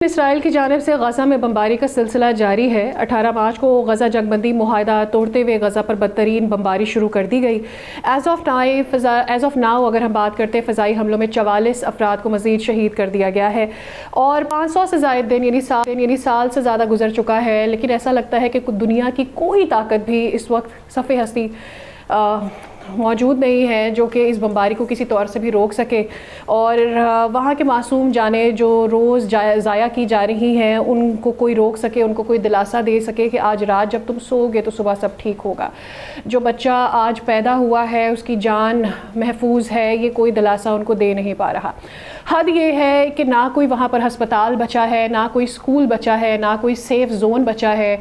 اسرائیل کی جانب سے غزہ میں بمباری کا سلسلہ جاری ہے۔ 18 مارچ کو غزہ جنگ بندی معاہدہ توڑتے ہوئے غزہ پر بدترین بمباری شروع کر دی گئی۔ ایز آف ناؤ اگر ہم بات کرتے ہیں، فضائی حملوں میں 44 افراد کو مزید شہید کر دیا گیا ہے اور 500 سے زائد دن یعنی سال سے زیادہ گزر چکا ہے، لیکن ایسا لگتا ہے کہ دنیا کی کوئی طاقت بھی اس وقت صف ہستی موجود نہیں ہے جو کہ اس بمباری کو کسی طور سے بھی روک سکے، اور وہاں کے معصوم جانیں جو روز ضائع کی جا رہی ہیں ان کو کوئی روک سکے، ان کو کوئی دلاسا دے سکے کہ آج رات جب تم سو گے تو صبح سب ٹھیک ہوگا۔ جو بچہ آج پیدا ہوا ہے اس کی جان محفوظ ہے، یہ کوئی دلاسا ان کو دے نہیں پا رہا۔ حد یہ ہے کہ نہ کوئی وہاں پر ہسپتال بچا ہے، نہ کوئی اسکول بچا ہے، نہ کوئی سیف زون بچا ہے،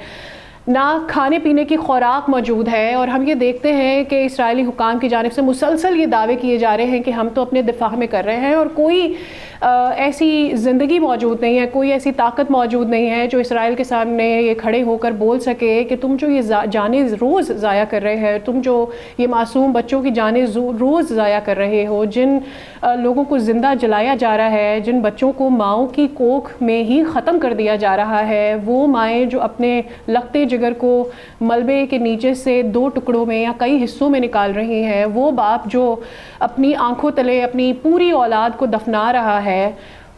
نہ کھانے پینے کی خوراک موجود ہے۔ اور ہم یہ دیکھتے ہیں کہ اسرائیلی حکام کی جانب سے مسلسل یہ دعوے کیے جا رہے ہیں کہ ہم تو اپنے دفاع میں کر رہے ہیں، اور کوئی ایسی زندگی موجود نہیں ہے، کوئی ایسی طاقت موجود نہیں ہے جو اسرائیل کے سامنے یہ کھڑے ہو کر بول سکے کہ تم جو یہ جانیں روز ضائع کر رہے ہیں، تم جو یہ معصوم بچوں کی جانیں روز ضائع کر رہے ہو، جن لوگوں کو زندہ جلایا جا رہا ہے، جن بچوں کو ماؤں کی کوکھ میں ہی ختم کر دیا جا رہا ہے، وہ مائیں جو اپنے لگتے جگر کو ملبے کے نیچے سے 2 ٹکڑوں میں یا کئی حصوں میں نکال رہی ہیں، وہ باپ جو اپنی آنکھوں تلے اپنی پوری اولاد کو دفنا رہا ہے،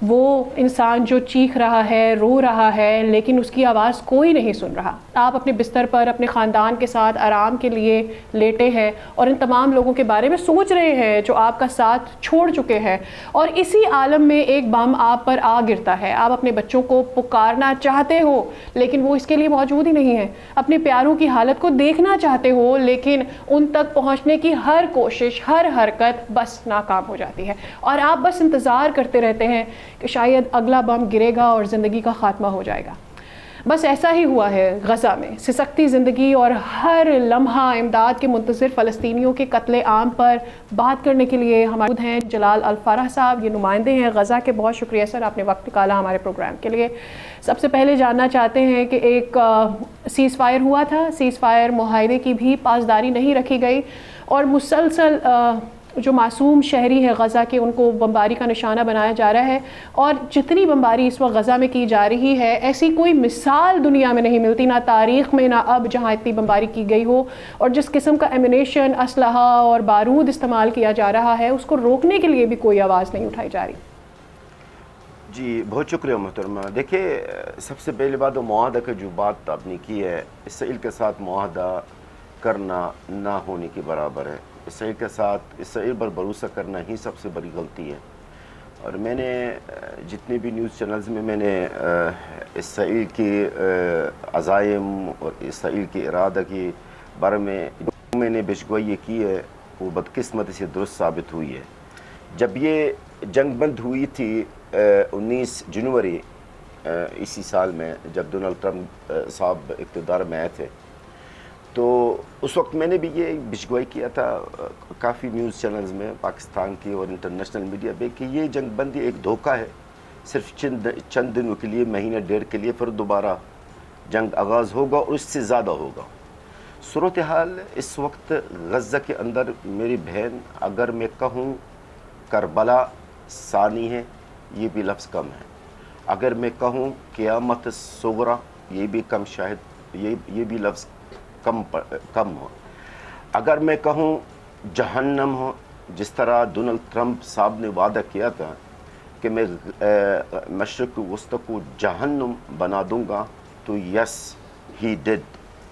وہ انسان جو چیخ رہا ہے، رو رہا ہے، لیکن اس کی آواز کوئی نہیں سن رہا۔ آپ اپنے بستر پر اپنے خاندان کے ساتھ آرام کے لیے لیٹے ہیں اور ان تمام لوگوں کے بارے میں سوچ رہے ہیں جو آپ کا ساتھ چھوڑ چکے ہیں، اور اسی عالم میں ایک بم آپ پر آ گرتا ہے۔ آپ اپنے بچوں کو پکارنا چاہتے ہو لیکن وہ اس کے لیے موجود ہی نہیں ہے، اپنے پیاروں کی حالت کو دیکھنا چاہتے ہو لیکن ان تک پہنچنے کی ہر کوشش، ہر حرکت بس ناکام ہو جاتی ہے، اور آپ بس انتظار کرتے رہتے ہیں کہ شاید اگلا بم گرے گا اور زندگی کا خاتمہ ہو جائے گا۔ بس ایسا ہی ہوا ہے غزہ میں۔ سسکتی زندگی اور ہر لمحہ امداد کے منتظر فلسطینیوں کے قتل عام پر بات کرنے کے لیے ہمارے ہیں جلال الفرح صاحب، یہ نمائندے ہیں غزہ کے۔ بہت شکریہ سر، آپ نے وقت نکالا ہمارے پروگرام کے لیے۔ سب سے پہلے جاننا چاہتے ہیں کہ ایک سیز فائر ہوا تھا، سیز فائر معاہدے کی بھی پاسداری نہیں رکھی گئی، اور مسلسل جو معصوم شہری ہے غزہ کے ان کو بمباری کا نشانہ بنایا جا رہا ہے، اور جتنی بمباری اس وقت غزہ میں کی جا رہی ہے ایسی کوئی مثال دنیا میں نہیں ملتی، نہ تاریخ میں نہ اب، جہاں اتنی بمباری کی گئی ہو، اور جس قسم کا ایمونیشن، اسلحہ اور بارود استعمال کیا جا رہا ہے اس کو روکنے کے لیے بھی کوئی آواز نہیں اٹھائی جا رہی۔ جی بہت شکریہ محترمہ۔ دیکھیے، سب سے پہلے بات معاہدہ کا جو بات آپ نے کی ہے، اسرائیل کے ساتھ معاہدہ کرنا نہ ہونے کے برابر ہے۔ اسرائیل کے ساتھ اسرائیل پر بھروسہ کرنا ہی سب سے بڑی غلطی ہے، اور میں نے جتنے بھی نیوز چینلز میں میں نے اسرائیل کے عزائم اور اسرائیل کے ارادہ کے بارے میں نے پیشگوئی کی ہے، وہ بدقسمتی سے درست ثابت ہوئی ہے۔ جب یہ جنگ بند ہوئی تھی 19 جنوری اسی سال میں، جب ڈونلڈ ٹرمپ صاحب اقتدار میں آئے تھے، تو اس وقت میں نے بھی یہ پیشگوئی کیا تھا کافی نیوز چینلز میں، پاکستان کی اور انٹرنیشنل میڈیا پہ، کہ یہ جنگ بندی ایک دھوکہ ہے، صرف چند دنوں کے لیے، مہینہ ڈیڑھ کے لیے، پھر دوبارہ جنگ آغاز ہوگا اور اس سے زیادہ ہوگا۔ صورتحال اس وقت غزہ کے اندر میری بہن، اگر میں کہوں کربلا ثانی ہے، یہ بھی لفظ کم ہے۔ اگر میں کہوں قیامت صغری، یہ بھی کم، شاید یہ بھی لفظ کم ہو۔ اگر میں کہوں جہنم ہو، جس طرح ڈونلڈ ٹرمپ صاحب نے وعدہ کیا تھا کہ میں مشرق وسطی کو جہنم بنا دوں گا، تو یس ہی ڈڈ،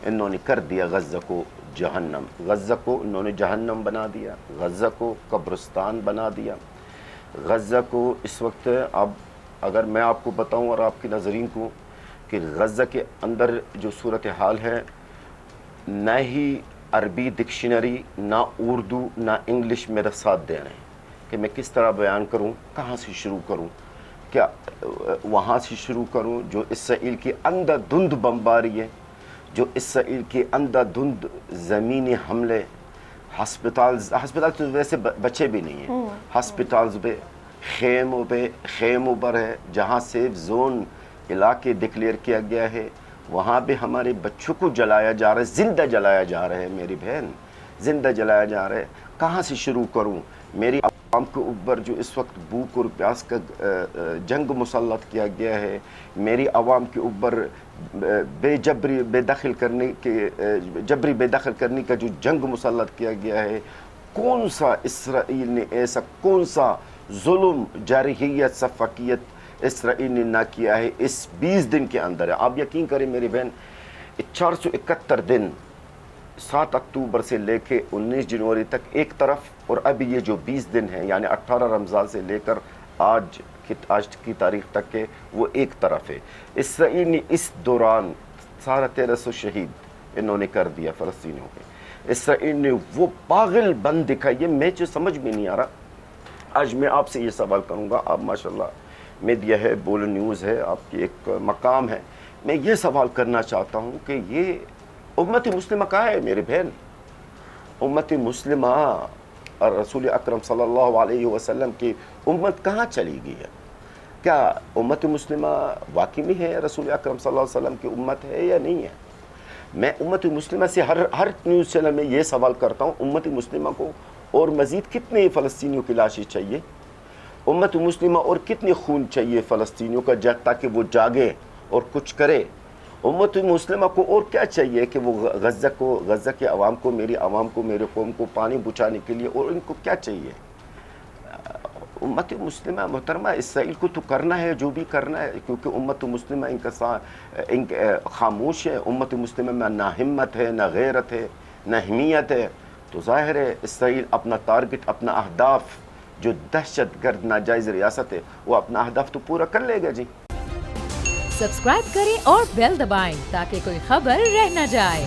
انہوں نے کر دیا غزہ کو جہنم۔ غزہ کو انہوں نے جہنم بنا دیا، غزہ کو قبرستان بنا دیا۔ غزہ کو اس وقت، اب اگر میں آپ کو بتاؤں اور آپ کے ناظرین کو، کہ غزہ کے اندر جو صورتحال ہے، نہ ہی عربی ڈکشنری، نہ اردو، نہ انگلش میرا ساتھ دے رہے ہیں کہ میں کس طرح بیان کروں، کہاں سے شروع کروں، کیا وہاں سے شروع کروں جو اسرائیل کی اندھا دھند بمباری ہے، جو اسرائیل کے اندھا دھند زمینی حملے، ہسپتال تو ویسے بچے بھی نہیں ہیں، ہسپتالز پہ، خیموں پر ہے، جہاں سیف زون علاقے ڈکلیئر کیا گیا ہے، وہاں پہ ہمارے بچوں کو جلایا جا رہا ہے، زندہ جلایا جا رہا ہے، میری بہن زندہ جلایا جا رہا ہے۔ کہاں سے شروع کروں؟ میری عوام کے اوپر جو اس وقت بھوک اور پیاس کا جنگ مسلط کیا گیا ہے، میری عوام کے اوپر جبری بے دخل کرنے کا جو جنگ مسلط کیا گیا ہے، کون سا اسرائیل نے ایسا کون سا ظلم، جارحیت، سفاکیت اسرائیل نے نہ کیا ہے اس 20 دن کے اندر ہے۔ آپ یقین کریں میری بہن، 471 دن 7 اکتوبر سے لے کے 19 جنوری تک ایک طرف، اور ابھی یہ جو 20 دن ہیں یعنی 18 رمضان سے لے کر آج کی تاریخ تک کے وہ ایک طرف ہے۔ اسرائیل نے اس دوران 1350 شہید انہوں نے کر دیا فلسطینیوں کے۔ اسرائیل نے وہ پاگل بند دکھائی، یہ میں جو سمجھ میں نہیں آ رہا۔ آج میں آپ سے یہ سوال کروں گا، آپ ماشاءاللہ میڈیا ہے، بول نیوز ہے، آپ کی ایک مقام ہے، میں یہ سوال کرنا چاہتا ہوں کہ یہ امت مسلمہ کہاں ہے میرے بہن؟ امت مسلمہ اور رسول اکرم صلی اللہ علیہ وسلم کی امت کہاں چلی گئی ہے؟ کیا امت مسلمہ واقعی میں ہے رسول اکرم صلی اللہ علیہ وسلم کی امت ہے یا نہیں ہے؟ میں امت مسلمہ سے ہر نیوز چینل میں یہ سوال کرتا ہوں، امت مسلمہ کو اور مزید کتنے فلسطینیوں کی لاشیں چاہیے؟ امت مسلمہ اور کتنے خون چاہیے فلسطینیوں کا تاکہ وہ جاگے اور کچھ کرے؟ امت مسلمہ کو اور کیا چاہیے کہ وہ غزہ کے عوام کو، میری عوام کو، میرے قوم کو پانی بچانے کے لیے، اور ان کو کیا چاہیے؟ امت مسلمہ محترمہ، اسرائیل کو تو کرنا ہے جو بھی کرنا ہے، کیونکہ امت مسلمہ ان خاموش ہے، امت مسلمہ میں نہ ہمت ہے، نہ غیرت ہے، نہ حمیت ہے، تو ظاہر ہے اسرائیل اپنا ٹارگٹ، اپنا اہداف، جو دہشت گرد ناجائز ریاست ہے، وہ اپنا اہداف تو پورا کر لے گا جی۔ سبسکرائب کریں اور بیل دبائیں تاکہ کوئی خبر رہ نہ جائے۔